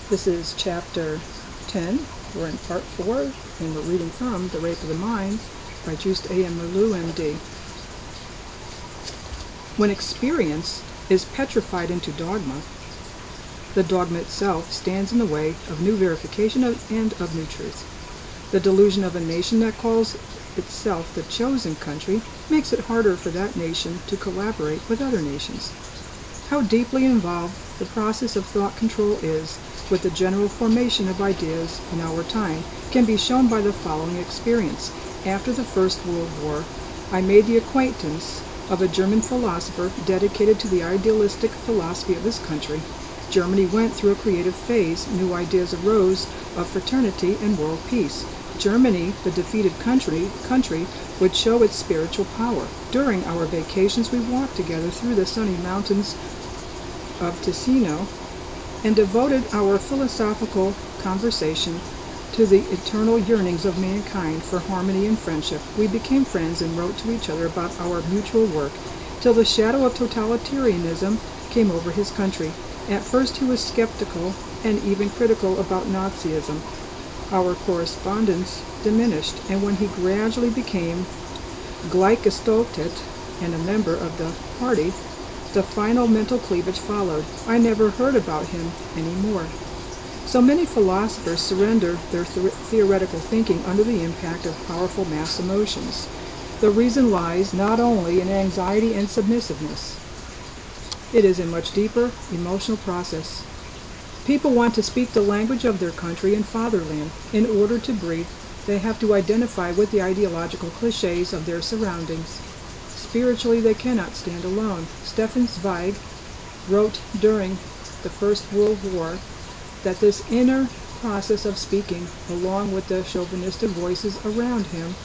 This is chapter 10. We're in part 4, and we're reading from The Rape of the Mind by Mind.wmv. When experience is petrified into dogma, the dogma itself stands in the way of new verification and of new truth. The delusion of a nation that calls itself the chosen country makes it harder for that nation to collaborate with other nations. How deeply involved the process of thought control is with the general formation of ideas in our time can be shown by the following experience. After the First World War, I made the acquaintance of a German philosopher dedicated to the idealistic philosophy of his country. Germany went through a creative phase. New ideas arose of fraternity and world peace. Germany, the defeated country, would show its spiritual power. During our vacations, we walked together through the sunny mountains of Ticino and devoted our philosophical conversation to the eternal yearnings of mankind for harmony and friendship. We became friends and wrote to each other about our mutual work, till the shadow of totalitarianism came over his country. At first he was skeptical and even critical about Nazism. Our correspondence diminished, and when he gradually became gleichgestellt and a member of the party, the final mental cleavage followed. I never heard about him anymore. So many philosophers surrender their theoretical thinking under the impact of powerful mass emotions. The reason lies not only in anxiety and submissiveness. It is a much deeper emotional process. People want to speak the language of their country and fatherland. In order to breathe, they have to identify with the ideological cliches of their surroundings. Spiritually, they cannot stand alone. Stefan Zweig wrote during the First World War that this inner process of speaking, along with the chauvinistic voices around him,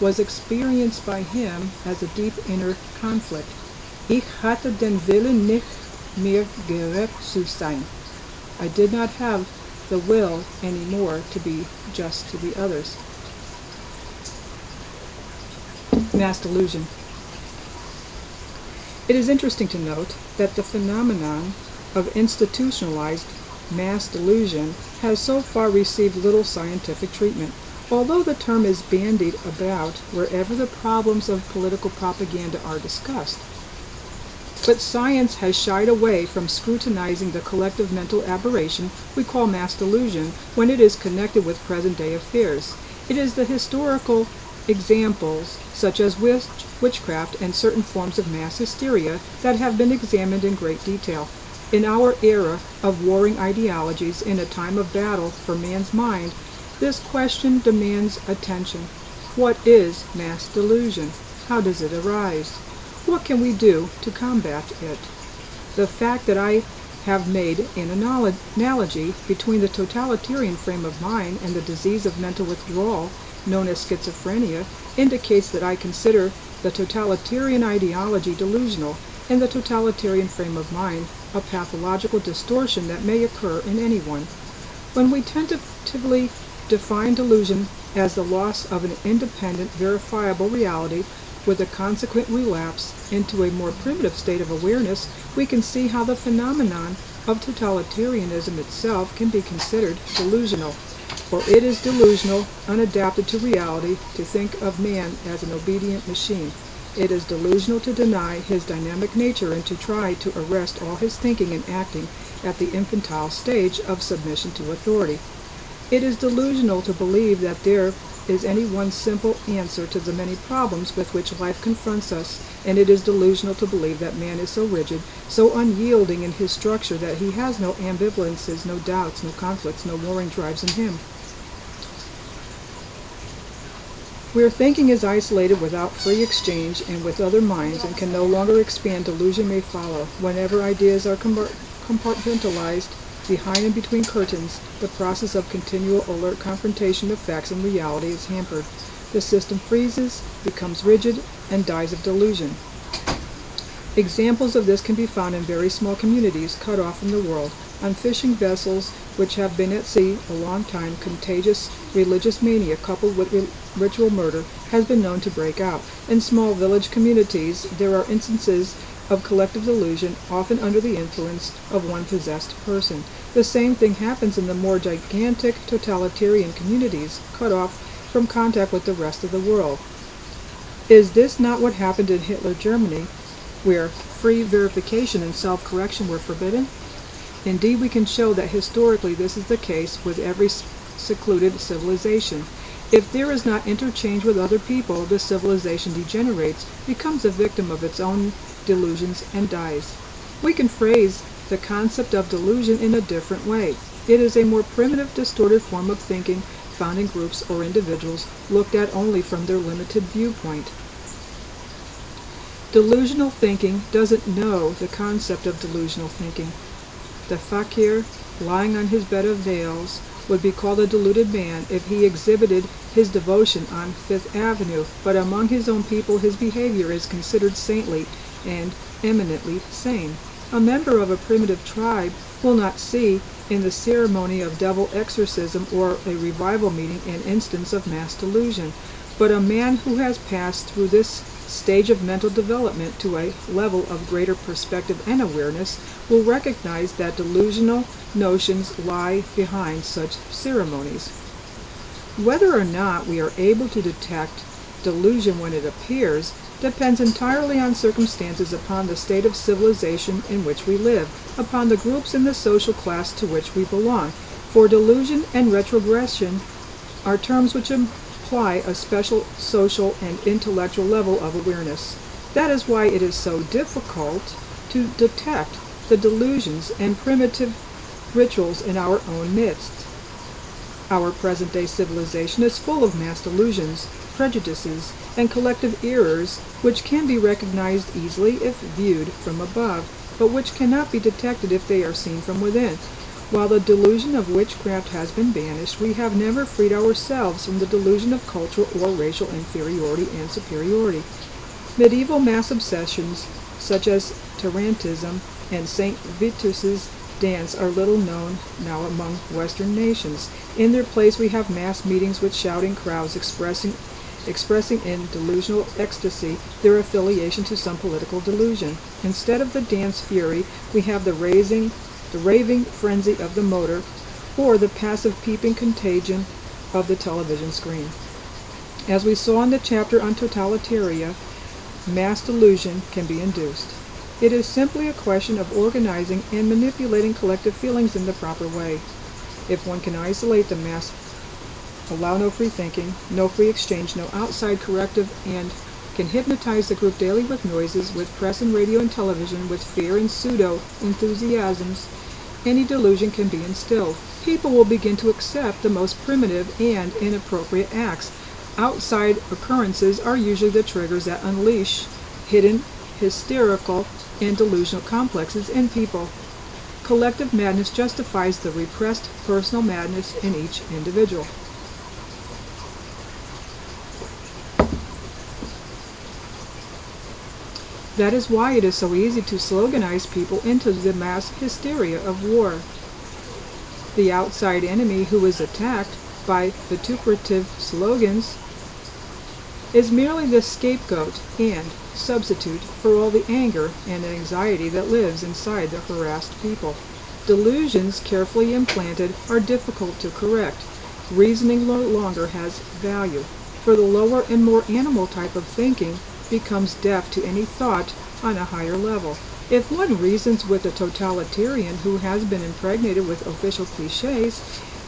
was experienced by him as a deep inner conflict. Ich hatte den Willen nicht mehr gerecht zu sein. I did not have the will anymore to be just to the others. Mass delusion. It is interesting to note that the phenomenon of institutionalized mass delusion has so far received little scientific treatment, although the term is bandied about wherever the problems of political propaganda are discussed. But science has shied away from scrutinizing the collective mental aberration we call mass delusion when it is connected with present-day affairs. It is the historical examples, such as witchcraft and certain forms of mass hysteria, that have been examined in great detail. In our era of warring ideologies, in a time of battle for man's mind, this question demands attention. What is mass delusion? How does it arise? What can we do to combat it? The fact that I have made an analogy between the totalitarian frame of mind and the disease of mental withdrawal known as schizophrenia indicates that I consider the totalitarian ideology delusional and the totalitarian frame of mind a pathological distortion that may occur in anyone. When we tentatively define delusion as the loss of an independent, verifiable reality with a consequent relapse into a more primitive state of awareness, we can see how the phenomenon of totalitarianism itself can be considered delusional. For it is delusional, unadapted to reality, to think of man as an obedient machine. It is delusional to deny his dynamic nature and to try to arrest all his thinking and acting at the infantile stage of submission to authority. It is delusional to believe that there is any one simple answer to the many problems with which life confronts us, and it is delusional to believe that man is so rigid, so unyielding in his structure that he has no ambivalences, no doubts, no conflicts, no warring drives in him. Where thinking is isolated without free exchange and with other minds and can no longer expand, delusion may follow. Whenever ideas are compartmentalized behind and between curtains, the process of continual alert confrontation of facts and reality is hampered. The system freezes, becomes rigid, and dies of delusion. Examples of this can be found in very small communities cut off from the world. On fishing vessels which have been at sea a long time, contagious religious mania coupled with ritual murder has been known to break out. In small village communities, there are instances of collective delusion, often under the influence of one possessed person. The same thing happens in the more gigantic totalitarian communities, cut off from contact with the rest of the world. Is this not what happened in Hitler Germany, where free verification and self-correction were forbidden? Indeed, we can show that historically this is the case with every secluded civilization. If there is not interchange with other people, the civilization degenerates, becomes a victim of its own delusions, and dies. We can phrase the concept of delusion in a different way. It is a more primitive, distorted form of thinking found in groups or individuals looked at only from their limited viewpoint. Delusional thinking doesn't know the concept of delusional thinking. The fakir, lying on his bed of veils, would be called a deluded man if he exhibited his devotion on Fifth Avenue, but among his own people his behavior is considered saintly and eminently sane. A member of a primitive tribe will not see in the ceremony of devil exorcism or a revival meeting an instance of mass delusion, but a man who has passed through this stage of mental development to a level of greater perspective and awareness will recognize that delusional notions lie behind such ceremonies. Whether or not we are able to detect delusion when it appears depends entirely on circumstances, upon the state of civilization in which we live, upon the groups in the social class to which we belong. For delusion and retrogression are terms which imply a special social and intellectual level of awareness. That is why it is so difficult to detect the delusions and primitive rituals in our own midst. Our present-day civilization is full of mass delusions, prejudices, and collective errors which can be recognized easily if viewed from above, but which cannot be detected if they are seen from within. While the delusion of witchcraft has been banished, we have never freed ourselves from the delusion of cultural or racial inferiority and superiority. Medieval mass obsessions, such as Tarantism and St. Vitus's dance, are little known now among Western nations. In their place we have mass meetings with shouting crowds expressing in delusional ecstasy their affiliation to some political delusion. Instead of the dance fury, we have the raving frenzy of the motor, or the passive peeping contagion of the television screen. As we saw in the chapter on totalitaria, mass delusion can be induced. It is simply a question of organizing and manipulating collective feelings in the proper way. If one can isolate the mass, allow no free thinking, no free exchange, no outside corrective, and can hypnotize the group daily with noises, with press and radio and television, with fear and pseudo-enthusiasms, any delusion can be instilled. People will begin to accept the most primitive and inappropriate acts. Outside occurrences are usually the triggers that unleash hidden, hysterical, and delusional complexes in people. Collective madness justifies the repressed personal madness in each individual. That is why it is so easy to sloganize people into the mass hysteria of war. The outside enemy who is attacked by vituperative slogans is merely the scapegoat and substitute for all the anger and anxiety that lives inside the harassed people. Delusions carefully implanted are difficult to correct. Reasoning no longer has value, for the lower and more animal type of thinking becomes deaf to any thought on a higher level. If one reasons with a totalitarian who has been impregnated with official cliches,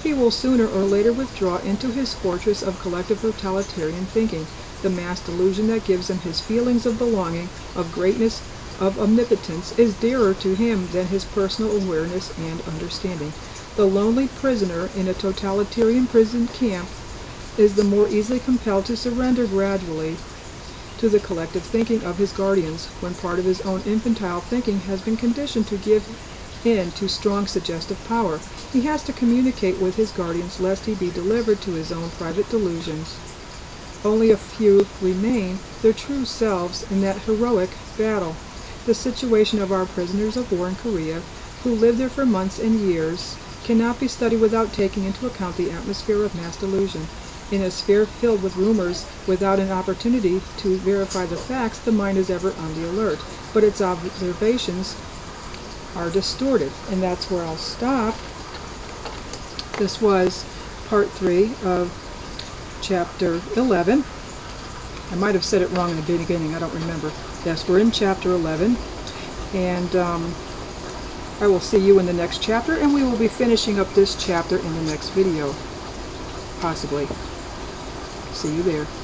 he will sooner or later withdraw into his fortress of collective totalitarian thinking. The mass delusion that gives him his feelings of belonging, of greatness, of omnipotence is dearer to him than his personal awareness and understanding. The lonely prisoner in a totalitarian prison camp is the more easily compelled to surrender gradually to the collective thinking of his guardians, when part of his own infantile thinking has been conditioned to give in to strong suggestive power. He has to communicate with his guardians lest he be delivered to his own private delusions. Only a few remain their true selves in that heroic battle. The situation of our prisoners of war in Korea, who lived there for months and years, cannot be studied without taking into account the atmosphere of mass delusion. In a sphere filled with rumors without an opportunity to verify the facts, the mind is ever on the alert, but its observations are distorted. And that's where I'll stop. This was part 3 of chapter 11. I might have said it wrong in the beginning, I don't remember. Yes, we're in chapter 11, and I will see you in the next chapter, and we will be finishing up this chapter in the next video, possibly. See you there.